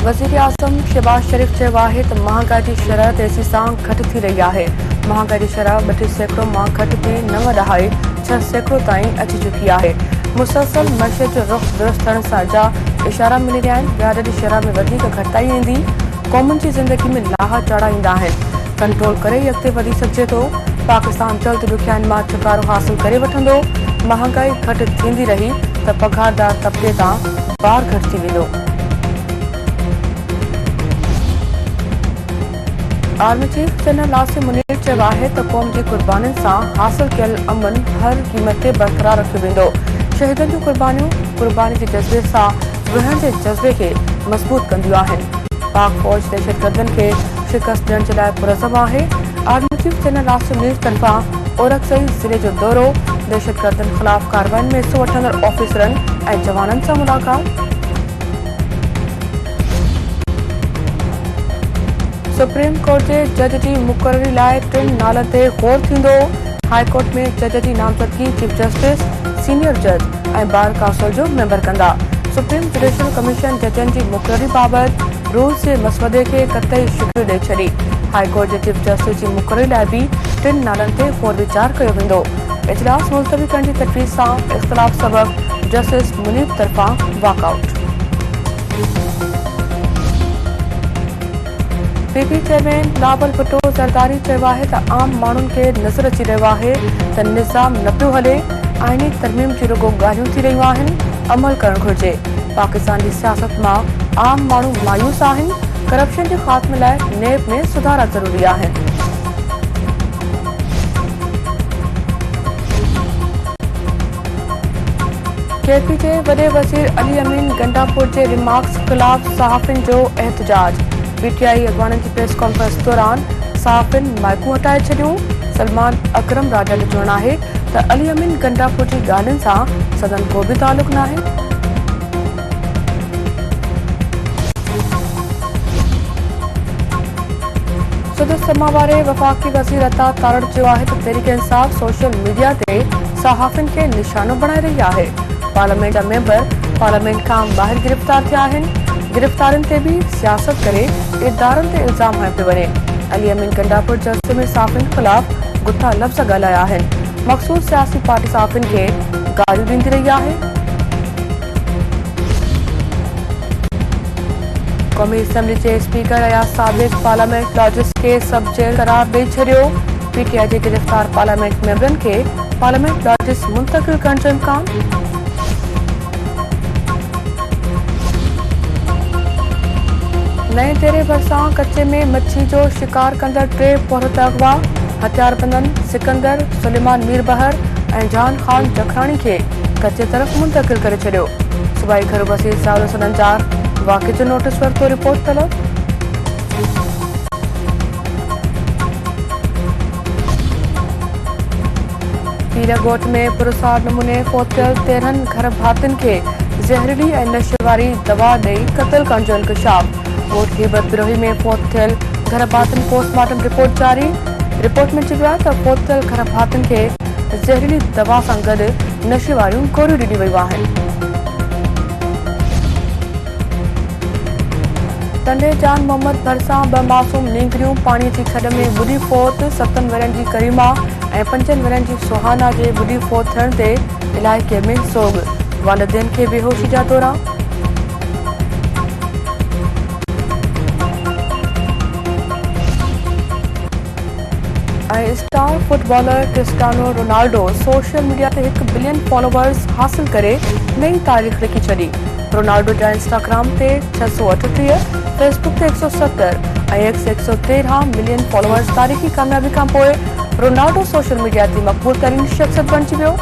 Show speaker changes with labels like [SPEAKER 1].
[SPEAKER 1] वज़ीर आज़म शहबाज शरीफ चयो आहे त महांगाई जी शरह तेज़ी सां घटि थी रही आहे। महांगाई जी शरह 32% मां घटि थी 9.6% ताईं अची चुकी आहे। मुसलसल मईशत जो रुख दुरुस्त थियण सां जा इशारा मिली रहिया आहिनि। व्याज जी शरह में वधीक घटिताई ईंदी क़ौमुनि जी ज़िंदगी में लाहा चढ़ा ईंदा आहिनि। कंट्रोल करे ई अॻिते वधी सघिजे थो। पाकिस्तान जल्द ॾुखियाईनि मां छुटकारो हासिल करे वठंदो। महांगाई घटि थींदी रही त पघारदार तबिके तां भार घटि थी वेंदो। Army chief general Asim Munir चयो आहे त क़ौम जी क़ुर्बानियुनि सां हासिल कयल अमन हर क़ीमत ते बरक़रार रखियो वेंदो। शहीदनि जूं क़ुर्बानियूं क़ुर्बानी जे जज़्बे सां विहण जे जज़्बे खे मज़बूत कंदियूं आहिनि। पाक फ़ौज दहशतगर्दनि खे शिकस्त ॾियण जे लाइ पुरज़म आहे। Army chief general Asim Munir तरफ़ां ओरकज़ई ज़िले जो दौरो, दहशतगर्दनि ख़िलाफ़ कार्रवाइनि में हिसो वठंदड़ ऑफिसरनि ऐं जवाननि सां मुलाक़ात। सुप्रीम कोर्ट जे जज जी मुक़ररी लाइ 3 नालनि ते ग़ौर थींदो। हाई कोर्ट में जज जी नामज़दगी चीफ जस्टिस, सीनियर जज ऐं बार काउंसिल जो मेंबर कंदा। सुप्रीम जुडिशियल कमीशन जजनि जी मुक़ररी बाबति रूल्स जे मसवदे खे कतई शिकिल ॾेई छॾी। हाई कोर्ट जे चीफ जस्टिस जी मुक़ररी लाइ बि 3 नालनि ते ग़ौर वीचार कयो वेंदो। इजलास मुलतवी करण जी तजवीज़ सां इख़्तिलाफ़ सबबि जस्टिस मुनीब तरफ़ां walkout. PP chairman Bilawal Bhutto Zardari चयो आहे त आम माण्हुनि खे नज़र अची रहियो आहे त निज़ाम न पियो हले। आईनी तरमीम जी रुगो ॻाल्हियूं थी रहियूं आहिनि, अमल करणु घुरिजे। पाकिस्तान जी सियासत मां आम माण्हू मायूस आहिनि। करप्शन जे ख़ात्मे लाइ नेब में सुधारा ज़रूरी आहिनि। केपी जे वॾे वज़ीर अली अमीन गंडापुर जे रिमार्क्स ख़िलाफ़ सहाफ़ियुनि जो एहतजाज। पीटीआई अॻवाननि जी प्रेस कॉन्फ्रेंस दौरान सहाफ़ियुनि माइकूं हटाए छॾियूं। सलमान अकरम राजा जो चवणु आहे त अली अमीन गंडापुर जी ॻाल्हियुनि सां सदन को बि तालुक़ नाहे। सुदूर समा वारे वफ़ाक़ी वज़ीर अता तारड़ चयो आहे त तहरीक इंसाफ़ सोशल मीडिया ते सहाफ़ियुनि खे निशानो बणाए रही आहे। पार्लियामेंट जा मेंबर पार्लियामेंट खां ॿाहिरि गिरफ़्तार थिया आहिनि। गिरफ़्तारियुनि ते बि सियासत करे इदारनि ते इल्ज़ाम हणियो पियो वञे। अली अमीन गंडापुर जलसे में सहाफ़ियुनि ख़िलाफ़ गुथा लफ़्ज़ ॻाल्हाया आहिनि। मख़सूस सियासी पार्टी सहाफ़ियुनि खे गारियूं ॾींदी रही आहे। क़ौमी असम्बली जे स्पीकर या साबिक़ पार्लियामेंट लॉजिस्ट खे सब जेल करार ॾेई छॾियो। पीटीआई जे गिरफ़्तार पार्लियामेंट मेंबरनि खे पार्लियामेंट लॉजिस्ट मुंतक़िल करण जो इम्कान। नए तेरे भरिसां कच्चे में मच्छी जो शिकार कंदड़ 3 पौरत अगवा। हथियारबंदनि सिकंदर सुलेमान मीर बहर ऐं जहान ख़ान जखराणी खे कच्चे तरफ़ मुंतक़िल करे छॾियो। सूबाई घर वसीर सावलो सनंजार वाक़े जो नोटिस वरितो। रिपोर्ट तलब। पीरागोट में पुरसार नमूने फौत थियल 13 घर भातियुनि खे ज़हरीली ऐं नशे वारी दवा ॾेई क़त्ल करण जो इंकशाफ। वोट ग़ीबत बिरोही में फौत थियल घर भातियुनि पोस्टमार्टम रिपोर्ट जारी। रिपोर्ट में चयो आहे त फौत थियल घर भातियुनि खे ज़हरीली दवा सां गॾु नशे वारियूं गोरियूं ॾिनी वयूं आहिनि। तंडे जान मोहम्मद भरिसां 2 मासूम नींगरियूं पाणीअ जी खॾ में बुॾी फौत। 7 वरनि जी करीमा ऐं 5 वरनि जी सुहाना जे बुॾी फौत थियण ते इलाइक़े में सोग। वालिदैन खे बेहोशी जा दौरा। Star footballer Cristiano Ronaldo social media ते 1 बिलियन फॉलोवर्स हासिल करे नई तारीख़ लिखी छॾी। रोनाल्डो जा इंस्टाग्राम ते 638, फेसबुक ते 170 ऐं एक्स 113 मिलियन फॉलोवर्स तारीख़ी कामयाबी खां पोइ रोनाल्डो सोशल मीडिया ते मक़बूल तरीन शख़्सियत बणिजी वियो।